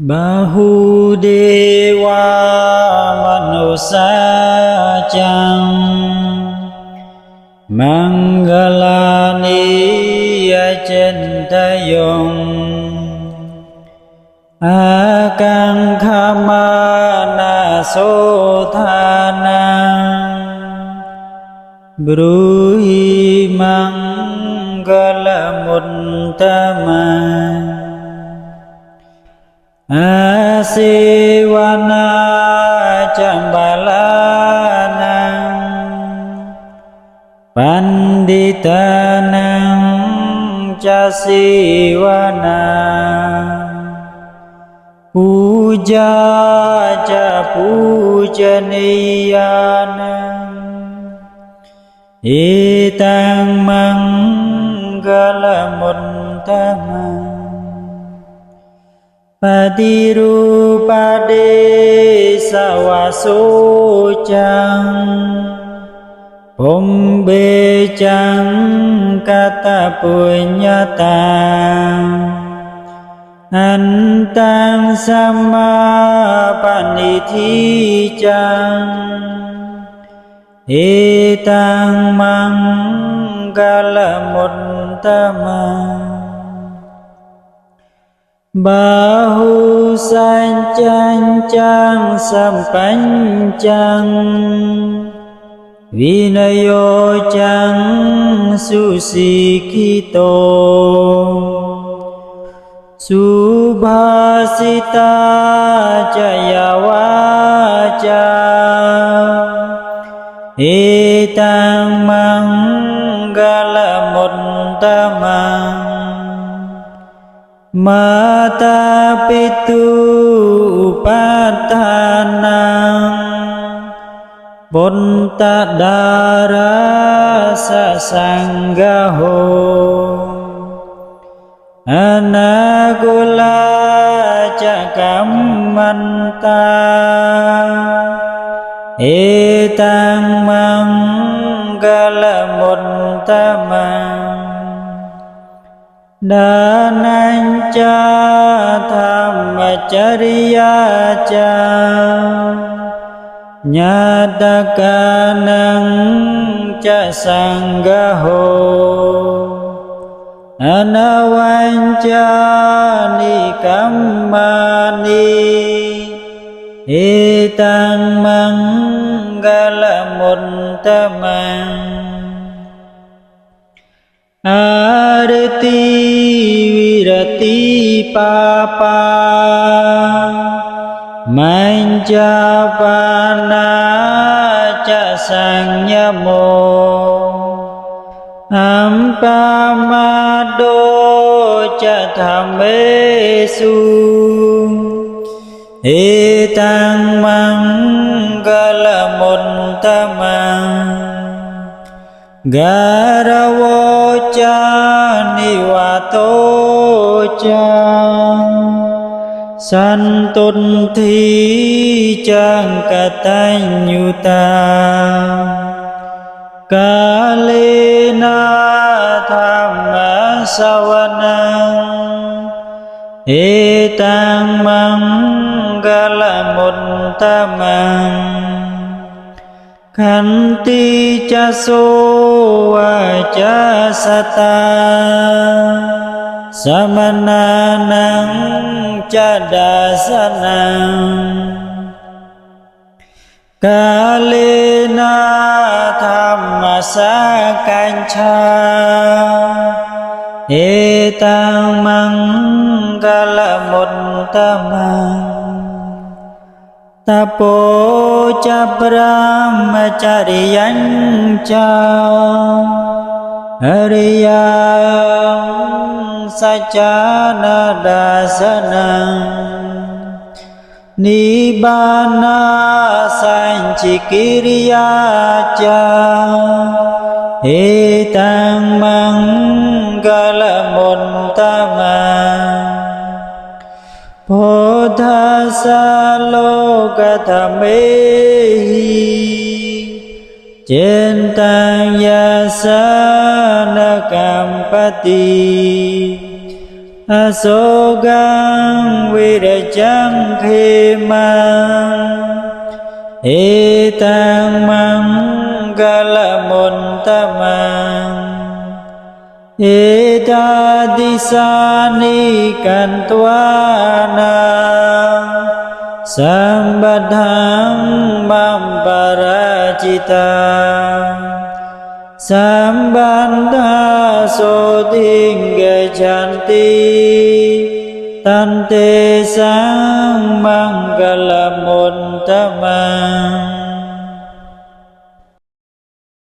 Bahudeva manusajang Mangalani acintayong Akang khamana sothanang Bruhi mangala muttama Asivana cambalanang Panditanang casiwana Puja ca pujaniyanang Itang manggala muttama Padirupade sawasujang Pombejang kata punyata Antang sama panithijang Itang manggala muttama Bahu sancang sampancang Vinayo cang susikito Subhasita jaya waja Itang manggala muttama Mata pitu upatanang Bonta dara sasanggaho Anagula cakamanta Etang manggala muttama Dananca dhammacariyaca Nyadakanang ca sanggaho Anawanca nikammani Itang manggala muttama Arti wirati papa Manjapana ca sanyamo Ampamado ca dhammesu Itang manggala muttama Garawo ca niwato ca Santun thi cang katanyuta Kalena dhamma sawanang Itang manggala muttama Kanti caso waca sata Samananang cadasanang Kalena dhamma sakanca Itang manggala muttama Tapo ca brahmacariyanca Hariyang sajana dasanang Nibbana sancikiriyaca Itang manggala muttama Bodhasa loka dhamehi Cintang yasana kampati อโศกังวิรจังเขมังเอตังมังกลมุนตมังเอตาติสานิกันตวานาสัมปทังมัมปราจิตังสัมปันธาโสติงเกชันติตันเตสังมังกลมุนตมั